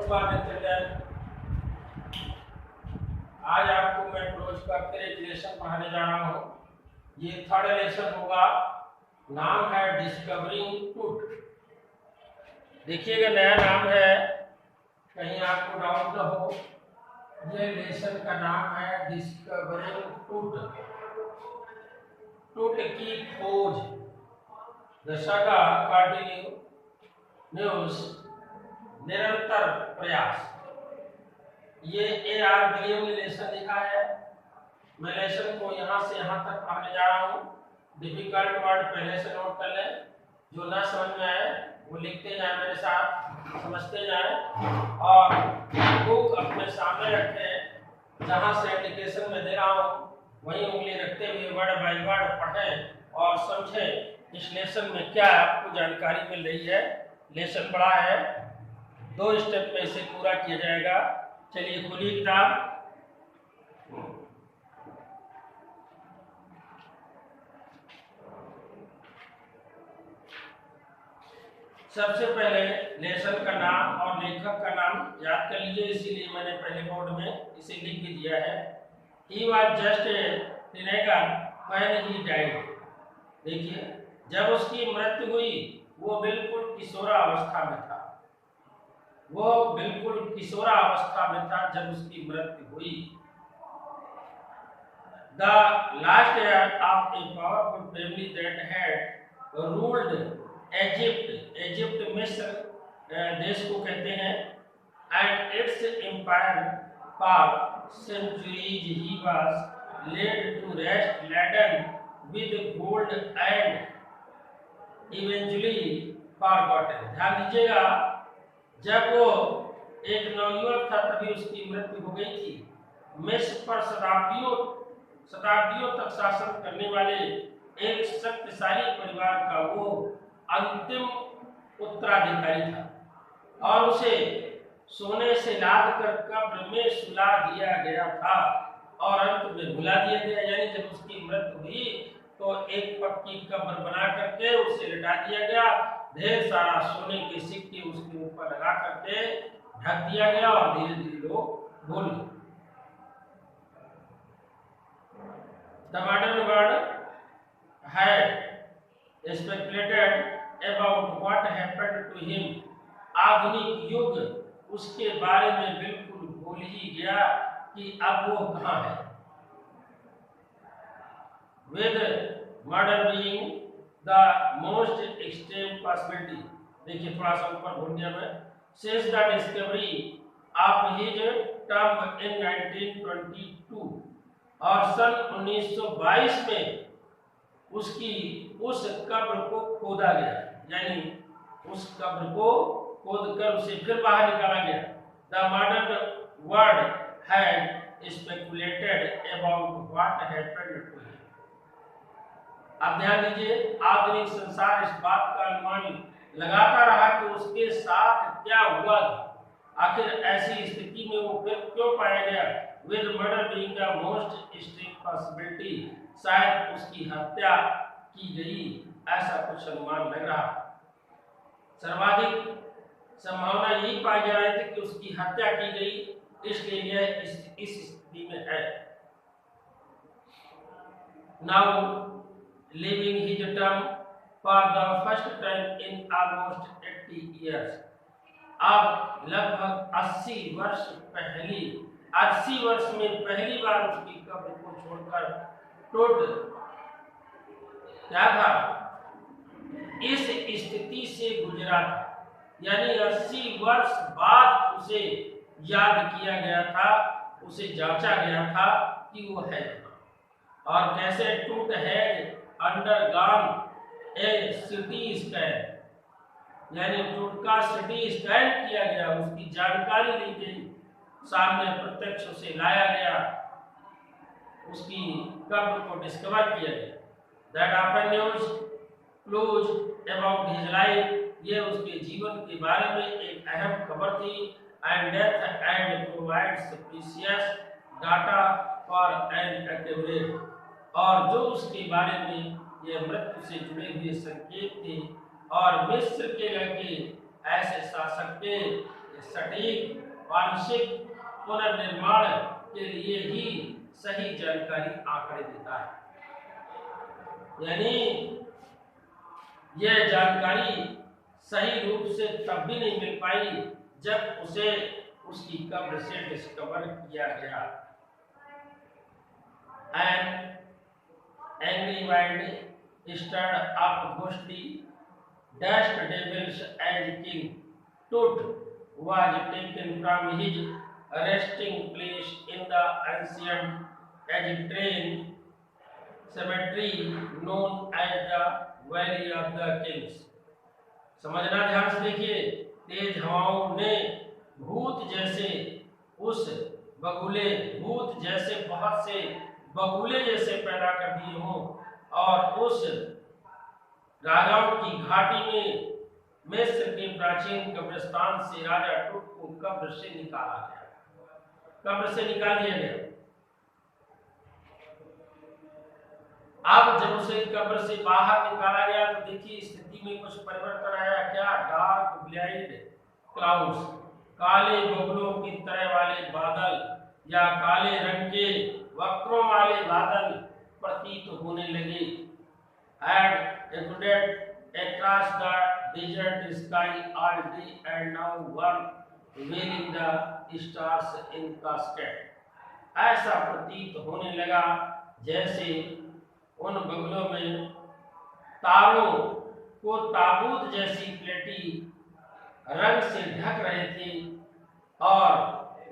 सुभाष। आज आपको मैं क्लोज का फिर लेसन पढ़ाने जा रहा हूँ। ये थर्ड लेसन होगा, नाम है डिस्कवरिंग ट्रूथ। देखिएगा नया नाम है, कहीं आपको डाउट न हो। ये लेसन का नाम है डिस्कवरिंग ट्रूथ, ट्रूथ की खोज, द स्ट्रगल कंटिन्यूस, निरंतर प्रयास। ये AR विलियम ने लेसन लिखा है। मैं लेसन को यहाँ से यहाँ तक पढ़ने जा रहा हूँ। डिफिकल्ट वर्ड पहले से नोट कर लें, जो ना समझ में आए वो लिखते जाए, मेरे साथ समझते जाए, और बुक अपने सामने रखें। जहाँ से इंडिकेशन में दे रहा हूँ वहीं उंगली रखते हुए वर्ड बाय वर्ड पढ़ें और समझें इस लेसन में क्या आपको जानकारी मिल रही है। लेसन बड़ा है, 2 स्टेप में इसे पूरा किया जाएगा। चलिए खोलिए किताब। सबसे पहले लेसन का नाम और लेखक का नाम याद कर लीजिए, इसीलिए मैंने पहले बोर्ड में इसे लिख भी दिया है। He was just a teenager when he died। देखिए, जब उसकी मृत्यु हुई वो बिल्कुल किशोरावस्था में था। वो बिल्कुल किशोरावस्था में था जब उसकी मृत्यु हुई। The last year of a powerful family that had ruled Egypt मिस्र देश को कहते हैं, and its empire for centuries, he was laid to rest laden with gold and eventually forgotten। ध्यान दीजिएगा, जब वो एक नवयुवक था तभी उसकी मृत्यु हो गई थी। मिस्र पर शताब्दियों तक शासन करने वाले एक शक्तिशाली परिवार का वो अंतिम उत्तराधिकारी था और उसे सोने से लाद कर कब्र में सुला दिया गया था और अंत में भुला दिया गया। यानी जब उसकी मृत्यु हुई तो एक पक्की कब्र बना करके उसे लिटा दिया गया, ढेर सारा सोने के सिक्के उसके ऊपर लगा करके ढक दिया गया और धीरे धीरे लोग भूल गए। The modern world had speculated about what happened to him। आधुनिक युग उसके बारे में बिल्कुल भूल ही गया कि अब वो कहाँ है। With murder being the most extreme possibility। देखिए थोड़ा सा ऊपर भूल गया मैं। Since the discovery of his tomb in 1922 और सन 1922 में उसकी उस कब्र को खोदा गया, यानी उस कब्र को खोदकर उसे फिर बाहर निकाला गया। The modern world had speculated about what happened to him। अब ध्यान दीजिए, आधुनिक संसार इस बात का अनुमान लगाता रहा कि उसके साथ क्या हुआ था। आखिर ऐसी स्थिति में वो फिर क्यों पाया गया। With murder being the most extreme possibility, शायद उसकी हत्या की गई, ऐसा कुछ अनुमान लग रहा। सर्वाधिक संभावना यही पाई जा रही थी कि उसकी हत्या की गई, इसलिए यह इस स्थिति में है। Now leaving his term for the first time in almost 80 years। अब लगभग 80 वर्ष में पहली बार उसकी कब्र को छोड़कर टूट क्या था, इस स्थिति से गुजरा था। यानी 80 वर्ष बाद उसे याद किया गया था, उसे जांचा गया था कि वो है और कैसे टूट है अंडरगॉन ए सिटी स्कैन। यानी टूट का सिटी स्कैन किया गया, उसकी जानकारी ली गई, सामने प्रत्यक्ष उसे लाया गया, उसकी कब्र को डिस्कवर किया गया। That often news clues about his life, ये उसके जीवन के बारे में एक अहम खबर थी। And death and provides precious data for an accurate, और जो उसके बारे में ये मृत्यु से जुड़े हुए संकेत थे और मिस्र के लड़के ऐसे शासक थे सटीक वार्षिक पुनर्निर्माण के लिए ही सही जानकारी आंकड़े देता है। यानी यह जानकारी सही रूप से तब भी नहीं मिल पाई जब उसे उसकी कब्र से डिस्कवर किया गया। An angry wind stirred up ghostly, dashed devils and King Tut was taken from his resting place in the ancient Egyptian cemetery known as the Valley of the Kings। समझना ध्यान से देखिए, तेज हवाओं ने भूत जैसे बहुत से बगुले जैसे पैदा कर दिए हों और उस राजाओं की घाटी में मिस्र के प्राचीन कब्रिस्तान से राजा टुट को कब्र से निकाल दिया गया। अब जब उसे कब्र से बाहर निकाला गया तो देखिए स्थिति में कुछ परिवर्तन आया। क्या? डार्क ब्लाइंड क्लाउड्स, काले बगुलों की तरह वाले बादल या काले रंग के वक्रों वाले बादल प्रतीत होने लगे। And exuded across the desert sky all day and now one wearing the stars in cascade। ऐसा प्रतीत होने लगा जैसे उन बगुलों में तारों को ताबूत जैसी प्लेटी रंग से ढक रहे थे और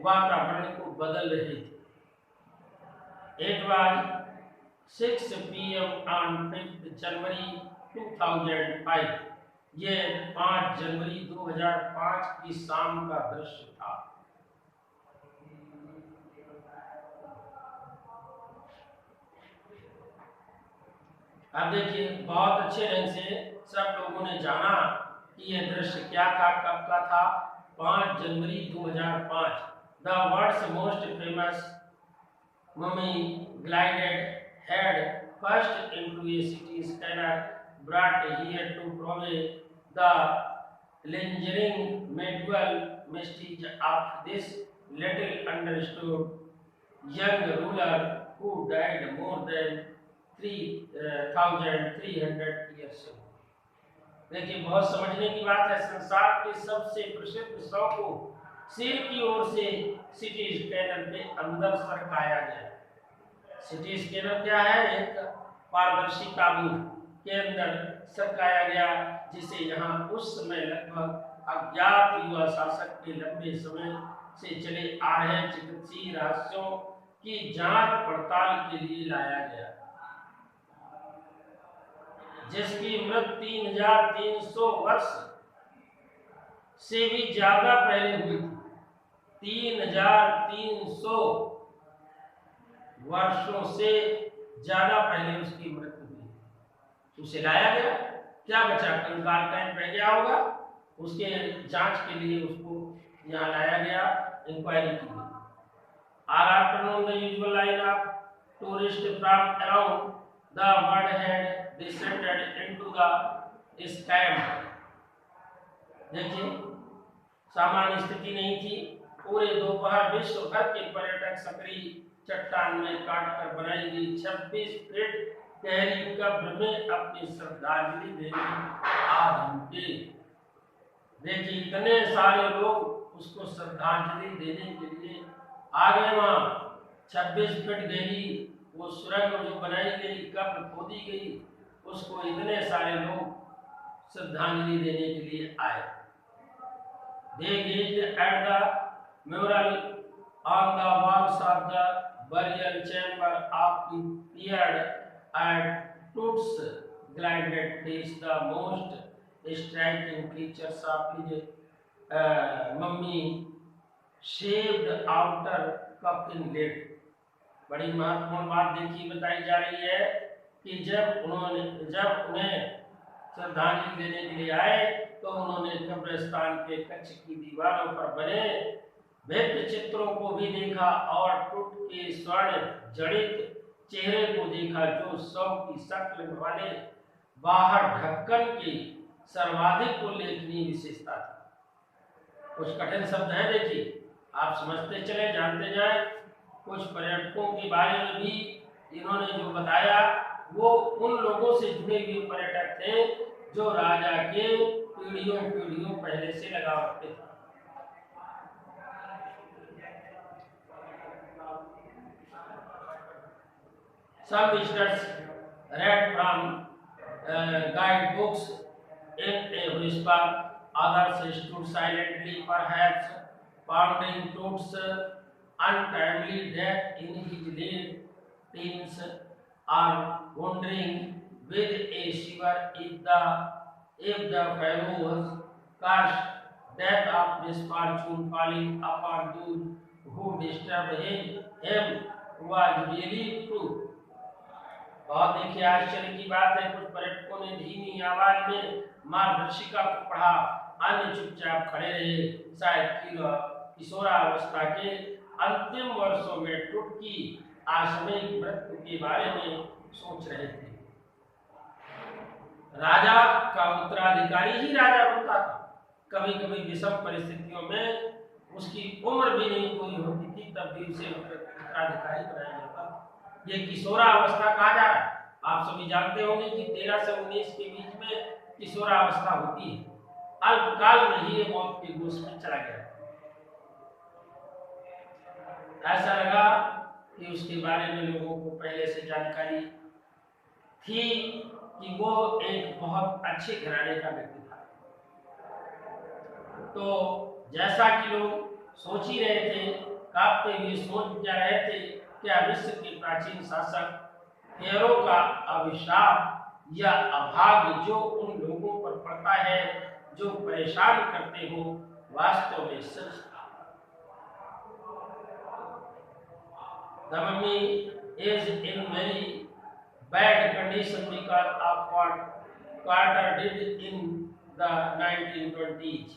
वातावरण को बदल रहे थे। It was 6 PM on 5th January 2005। ये 5 जनवरी 2005 की शाम का दृश्य था। अब देखिए बहुत अच्छे ढंग से सब लोगों ने जाना कि यह दृश्य क्या था, कब का था। 5 जनवरी 2005। The world's most famous mummy glided head first into a city scanner brought here to provide the lingering medieval mystique of this little understood young ruler who died more than 3,300 years ago। देखिए बहुत समझने की बात है। संसार के सबसे प्रसिद्ध शव को सिर की ओर से सिटी स्कैनर के अंदर सरकाया गया। सिटी स्कैनर क्या है? एक पारदर्शी ताबूत के अंदर सरकाया गया, जिसे यहाँ उस समय लगभग अज्ञात युवा शासक के लंबे समय से चले आ रहे चिकित्सीय रहस्यों की जांच पड़ताल के लिए लाया गया, जिसकी मृत्यु 3,300 वर्ष से भी ज्यादा पहले हुई थी। 3,300 वर्षों से ज्यादा पहले उसकी मृत्यु हुई। उसे लाया गया, क्या बचा? कंकाल टाइम रह गया होगा, उसके जांच के लिए उसको यहाँ लाया गया, इंक्वायरी की गई। All afternoon the usual line of tourists from around the world had descended into the scam। देखिए सामान्य स्थिति नहीं थी। पूरे दोपहर विश्व भर के पर्यटक सक्रिय चट्टान में काट कर बनाई गई 26 फीट गहरी कब्र में अपनी श्रद्धांजलि देने आधे। देखिए इतने सारे लोग उसको श्रद्धांजलि देने के लिए आ गए। वहाँ 26 फीट गहरी वो सुरंग जो बनाई गई, कब्र खोदी गई, उसको इतने सारे लोग श्रद्धांजलि देने के लिए आए। They gazed at the mural on the walls of the burial chamber of the period and Tut's glided face, the most striking features of his mummy shaved outer coffin lid। बड़ी महत्वपूर्ण बात देखिए बताई जा रही है कि जब उन्हें श्रद्धांजलि देने के लिए आए तो उन्होंने कब्रिस्तान के कच्छ की दीवारों पर बने भित्ति चित्रों को भी देखा और टूट के स्वर्ण जड़ित चेहरे को देखा, जो शव की शक्ल वाले बाहर ढक्कन की सर्वाधिक उल्लेखनीय विशेषता थी। कुछ कठिन शब्द हैं, देखिए आप समझते चले, जानते जाएं। कुछ पर्यटकों के बारे में भी इन्होंने जो बताया वो उन लोगों से जुड़े हुए पर्यटक थे जो राजा के पीढ़ियों पीढ़ियों पहले से लगा रखते थे। Some visitors read from guidebooks in a whisper, others stood silently, perhaps pondering Toot's untimely death in his late teens, or wondering with a shiver if the pharaoh's cursed death of misfortune falling upon those who disturbed him was really true. बहुत देखिए आश्चर्य की बात है, कुछ पर्यटकों ने धीमी आवाज में मार्गदर्शिका को पढ़ा, अन्य चुपचाप खड़े रहे, शायद किशोरावस्था के अंतिम वर्षों में टूट की आश्रमिक मृत्यु के बारे में सोच रहे थे। राजा का उत्तराधिकारी ही राजा बनता था। कभी कभी विषम परिस्थितियों में उसकी उम्र भी नहीं पूरी होती थी, तब भी उसे उत्तराधिकारी बनाया जाता था। ये किशोरावस्था कहा जा रहा है। आप सभी जानते होंगे कि 13 से 19 के बीच में किशोरावस्था होती है। अल्पकाल में ही ये मौत के गोश में चला गया। ऐसा लगा कि उसके बारे में लोगों को पहले से जानकारी थी कि वो एक बहुत अच्छे घराने का व्यक्ति था। तो जैसा कि लोग सोच ही रहे थे, कांपते हुए सोच जा रहे थे, क्या मिस्र के प्राचीन शासक फेरो का अभिशाप या अभाग्य जो उन लोगों पर पड़ता है जो परेशान करते हो, वास्तव में सच था। The mummy is in very bad condition because of what Carter did in the 1920s.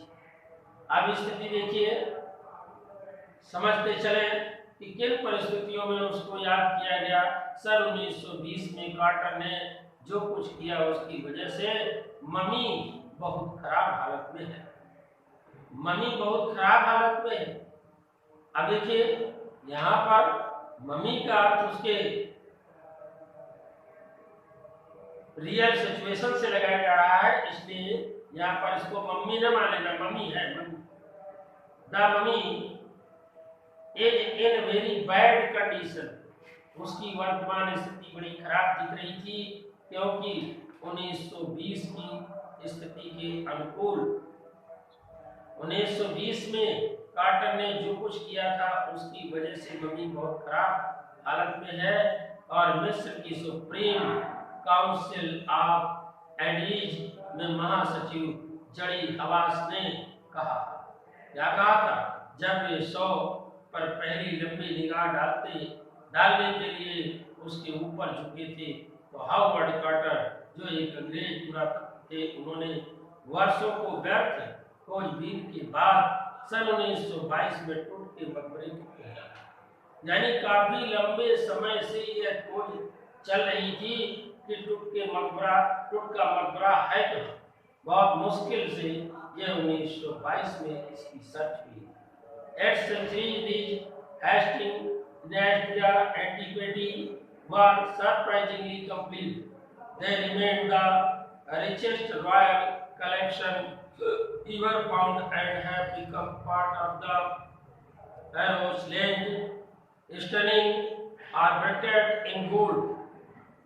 अब स्थिति देखिए, समझते चले कि किन परिस्थितियों में उसको याद किया गया। सन 1920 में कार्टर ने जो कुछ किया उसकी वजह से मम्मी बहुत खराब हालत में है। मम्मी बहुत खराब हालत में है। अब देखिए यहाँ पर मम्मी का अर्थ उसके रियल सिचुएशन से लगाया जा रहा है, इसलिए यहाँ पर इसको मम्मी न मानेगा, मम्मी है। The mummy is in very bad condition. उसकी वर्तमान स्थिति बड़ी खराब दिख रही थी, क्योंकि 1920 की स्थिति के अनुकूल 1920 में कार्टर ने जो कुछ किया था उसकी वजह से मम्मी बहुत खराब हालत में है। और मिस्र की सुप्रीम काउंसिल ऑफ एडीज में महासचिव जड़ी हवास ने कहा, क्या कहा था, जब वे 100 पर पहली लंबी निगाह डालने के लिए उसके ऊपर झुके थे, तो हावर्ड कार्टर जो एक अंग्रेज पुरातत्व थे, उन्होंने वर्षों को व्यर्थ खोजबीन के बाद सन 1922 में टूट के मकबरे को खोजा। यानी काफी लंबे समय से यह खोज चल रही थी कि टूट का मकबरा है कहाँ। बहुत मुश्किल से यह 1922 में इसकी सर्च हुई। 8th century Hastings National antiquity was surprisingly complete. They remained the richest royal collection ever found and have become part of the pharaoh's land. Stunning, ornamented in gold,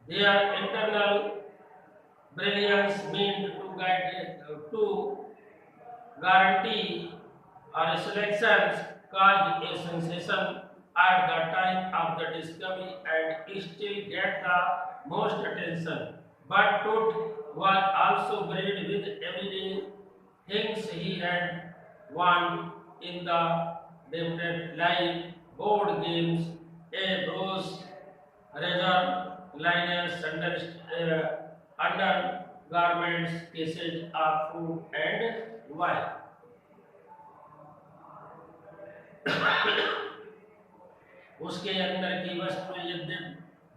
their internal brilliance meant to guarantee our selections caused a sensation at the time of the discovery and still get the most attention. But Tut was also buried with everyday things he had won in the definite life, board games, a bruise, razor, liners, undergarments, cases of food and wine. उसके अंदर की वस्तु यद्यपि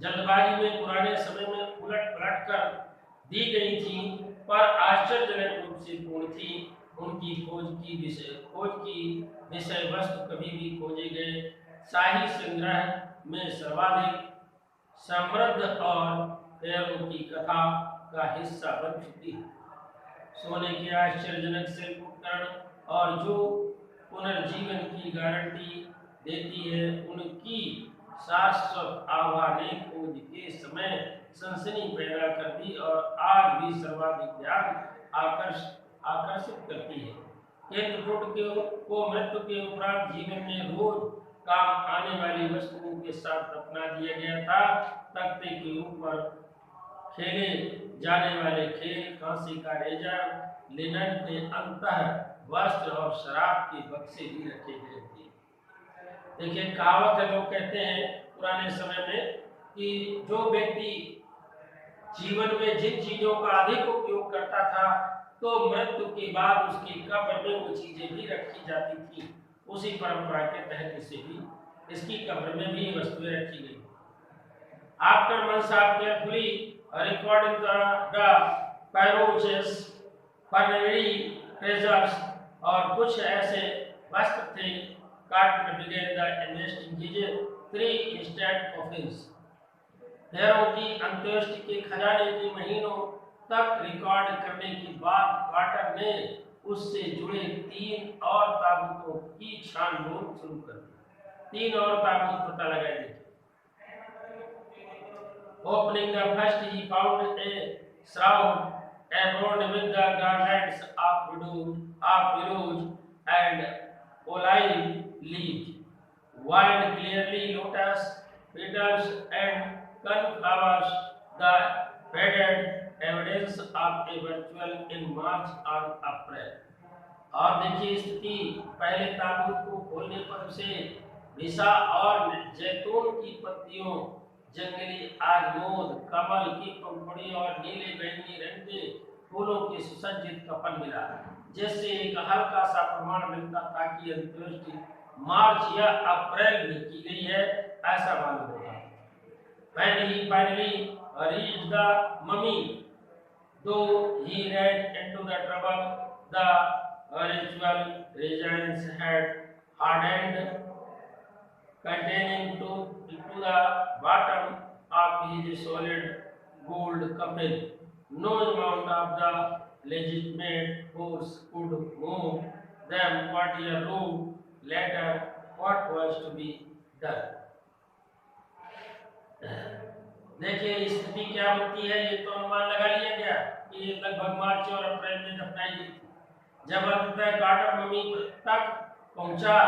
जल्दबाजी में पुराने समय में उलट पलट कर दी गई थी, पर आश्चर्यजनक रूप से पूर्ण थी। उनकी खोज की विषय वस्तु कभी भी खोजे गए शाही संग्रह में सर्वाधिक समृद्ध और फेरों की कथा का हिस्सा बन चुकी है। सोने के आश्चर्यजनक शिल्प उपकरण और जो पुनर्जीवन की गारंटी देती है, उनकी शाश्वत आभा ने खोज के समय सनसनी पैदा कर दी और आज भी सर्वाधिक ध्यान आकर्षित करती है। केंद्रपुट को मृत्यु के उपरांत जीवन में रोज काम आने वाली वस्तुओं के साथ अपना दिया गया था। तख्ते के ऊपर खेले जाने वाले खेल, कांसी का रेजर, लिनन के अंतः वस्त्र और शराब के बक्से भी रखे गए थे। देखिए, कहावत है, लोग कहते हैं पुराने समय में कि जो व्यक्ति जीवन में जिन चीजों का अधिक उपयोग करता था, तो मृत्यु के बाद उसकी कब्र में वो चीजें भी रखी जाती थी। उसी परंपरा के तहत इसे भी इसकी कब्र में भी वस्तुएं रखी गई। After months of carefully recording the पैरोचेस, फर्नेरी ट्रेजर्स और कुछ ऐसे वस्त्र थे, Carter began the investing his 3 instant coffins। फेरों की अंत्येष्टि के खजाने के महीनों तक रिकॉर्ड करने के बाद कार्टर ने उससे जुड़े 3 और ताबूतों की छानबीन शुरू कर दी। 3 और ताबूत पता लगाए थे। Opening the first, he found a shroud adorned with the garlands of willows and olive leaves, wild clearly lotus petals and sunflowers, the faded evidence of a ritual in March or April। और देखिए स्थिति, पहले ताबूत को खोलने पर उसे विसा और जैतून की पत्तियों, जंगली आजमोद, कमल की पंखुड़ी और नीले बैंगनी रंग के फूलों के सुसज्जित कफन मिला, जिससे एक हल्का सा प्रमाण मिलता था कि अंत्येष्टि मार्च या अप्रैल में की गई है, ऐसा मालूम होगा। Finally reached the mummy, though he ran into the trouble, the ritual reagents had hardened, containing to the bottom of his solid gold coffin. No amount of the legitimate force could move them. 40 years later, what was to be done? देखिए स्थिति क्या होती है, ये तो अनुमान लगा लिया गया कि लगभग मार्च और अप्रैल में दफनाई गई थी। जब अंततः कार्टर मम्मी तक पहुंचा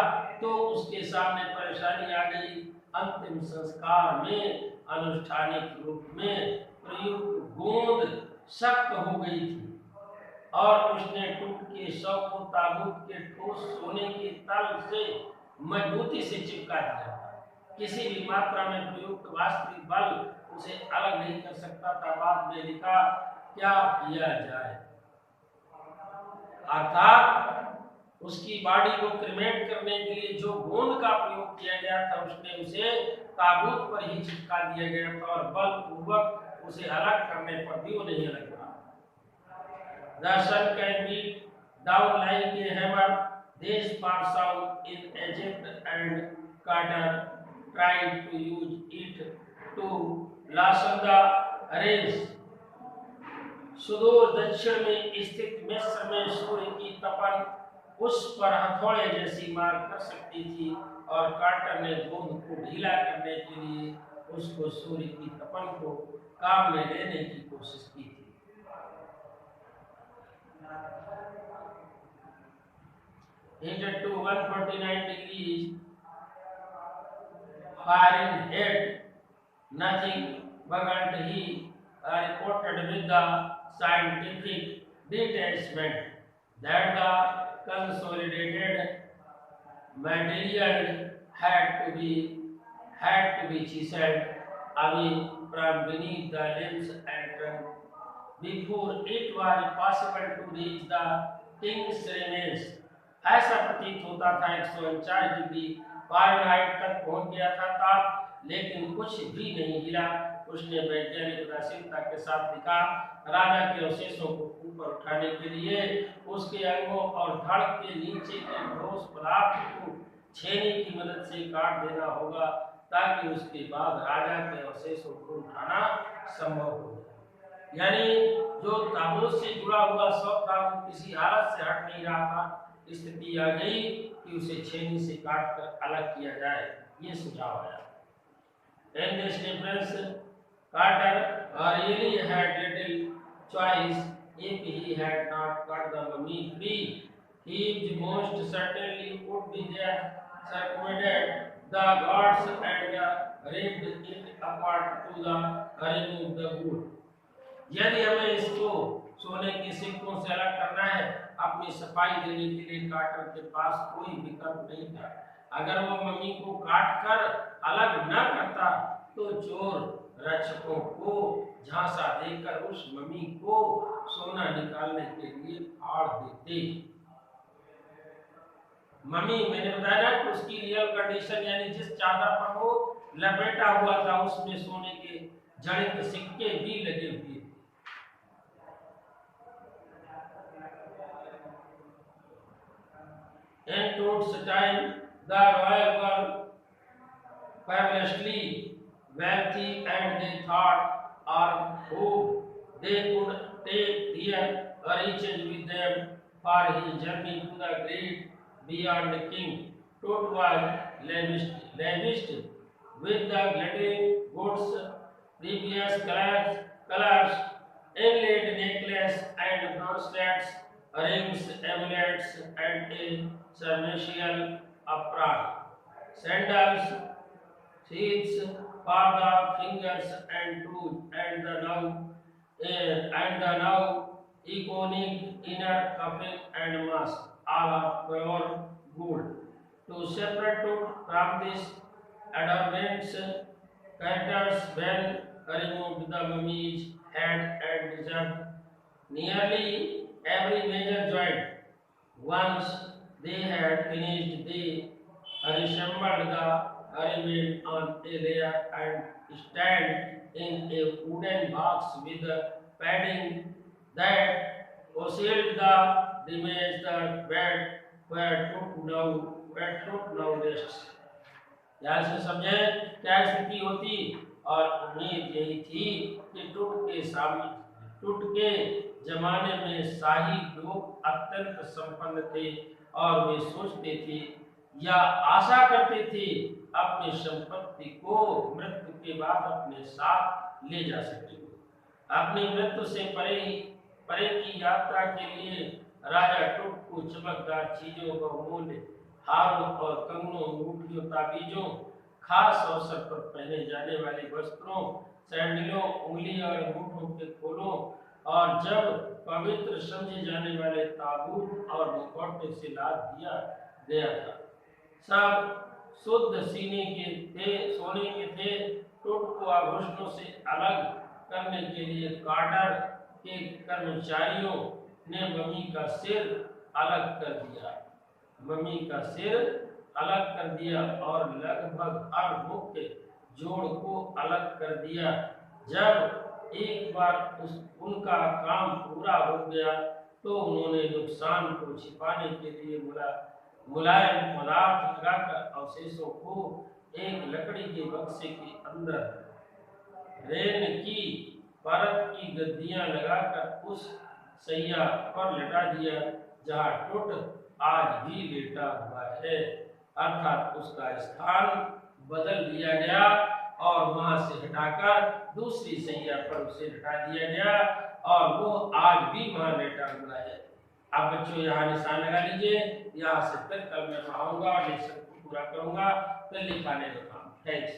तो उसके सामने परेशानी आ गई। अंतिम संस्कार में अनुष्ठानिक रूप में प्रयुक्त गोंद सख्त हो गई थी और उसने टूट के शव को ताबूत के ठोस सोने के तल से मजबूती से चिपका दिया। किसी भी मात्रा में प्रयुक्त वास्तविक बल उसे अलग नहीं कर सकता था। बाद में लिखा, क्या किया जाए, अर्थात उसकी बॉडी को क्रिमेट करने के लिए जो गोंद का प्रयोग किया गया था, उसने उसे ताबूत पर ही चिपका दिया गया था और बलपूर्वक उसे अलग करने पर भी वो नहीं अलग हुआ। The sun can be down like a hammer, this far south in Egypt, and Carter tried to use it to loosen the rays। सुदूर दक्षिण में स्थित मिस्र में सूर्य की तपन उस पर हथौड़े जैसी मार कर सकती थी और कार्टर ने गोंद को ढीला करने के लिए उसको सूर्य की तपन को काम में लेने की कोशिश की थी। Heated to 149 degrees Fahrenheit, nothing but he reported with the scientific detachment that the consolidated material had to be chiseled away from beneath the limbs and trunk before it was possible to reach the king's remains। ऐसा प्रतीत होता था 149 degree Fahrenheit तक पहुंच गया था ताप, लेकिन कुछ भी नहीं हिला। उसने वैज्ञानिक उदासीनता के साथ लिखा, राजा के अवशेषों को ऊपर उठाने के लिए उसके अंगों और धड़ के नीचे के ठोस पदार्थ को छेनी की मदद से काट देना होगा, ताकि उसके बाद राजा के अवशेषों को उठाना संभव हो जाए। यानी जो ताबूत से जुड़ा हुआ शव था वो किसी हालत से हट नहीं रहा था। स्थिति आ गई कि उसे छेनी से काट कर अलग किया जाए, ये सुझाव आया। In this difference, Carter really had little choice. If he had not cut the mummy free, he most certainly would be there, circumvented the guards and ripped it apart to the remove the wood. यदि हमें इसको सोने के सिक्कों से अलग करना है, अपनी सफाई देने के लिए कार्टर के पास कोई विकल्प नहीं था। अगर वो मम्मी को काट कर अलग न करता तो चोर रक्षकों को झांसा देकर उस मम्मी को सोना निकालने के लिए फाड़ देते। मम्मी, मैंने बताया ना कि उसकी रियल कंडीशन यानी जिस चादर पर वो लपेटा हुआ था उसमें सोने के जड़ित सिक्के भी लगे हुए। In Toad's time, the royal were fabulously wealthy, and they thought or hoped they could take their riches with them for his journey to the great beyond the king. Toad was lavished with the glittering goods, previous colors, inlaid necklace and bracelets, rings, amulets, and a ceremonial apparel, sandals, sheaths for the fingers and toes, and the now iconic inner coffin and mask, all of pure gold. To separate Toad from this adornments, characters when removed the mummy's head and deserved nearly every major joint. Once they had finished, they reassembled the remains on a layer and stand in a wooden box with a padding that concealed the remains the bed where Toad now rests. ध्यान से समझे क्या स्थिति होती, और उम्मीद यही थी कि टूट के जमाने में शाही लोग अत्यंत संपन्न थे और वे सोचते थे या आशा करते थे अपनी संपत्ति को मृत्यु के बाद अपने साथ ले जा सके। अपनी मृत्यु से परे की यात्रा के लिए राजा टूट को चमकदार चीजों का मूल्य, हारों और कंगनों, अंगूठियों, ताबीजों, खास अवसर पर पहने जाने वाले वस्त्रों, सैंडलों, उंगली और अंगूठों के खोलों और जब पवित्र समझे जाने वाले ताबूत और मुखौटे से लाद दिया गया था, सब शुद्ध सोने के थे। टूट को आभूषणों से अलग करने के लिए कार्टर के कर्मचारियों ने मम्मी का सिर अलग कर दिया और लगभग हर मुख्य जोड़ को अलग कर दिया। जब एक बार उनका काम पूरा हो गया तो उन्होंने नुकसान को छिपाने के लिए मुलायम पदार्थ लगाकर अवशेषों को एक लकड़ी के बक्से के अंदर रेन की परत की गद्दियां लगाकर उस सैया पर लटा दिया जहां टूट आज भी लेटा हुआ है, अर्थात उसका स्थान बदल दिया गया और वहां से हटाकर दूसरी सैया पर उसे लटा दिया गया और वो आज भी वहां लेटा हुआ है। अब बच्चों यहाँ निशान लगा लीजिए, यहाँ से फिर कल मैं पढ़ाऊंगा और लेसन को पूरा करूंगा, फिर लिखाने का काम। थैंक्स।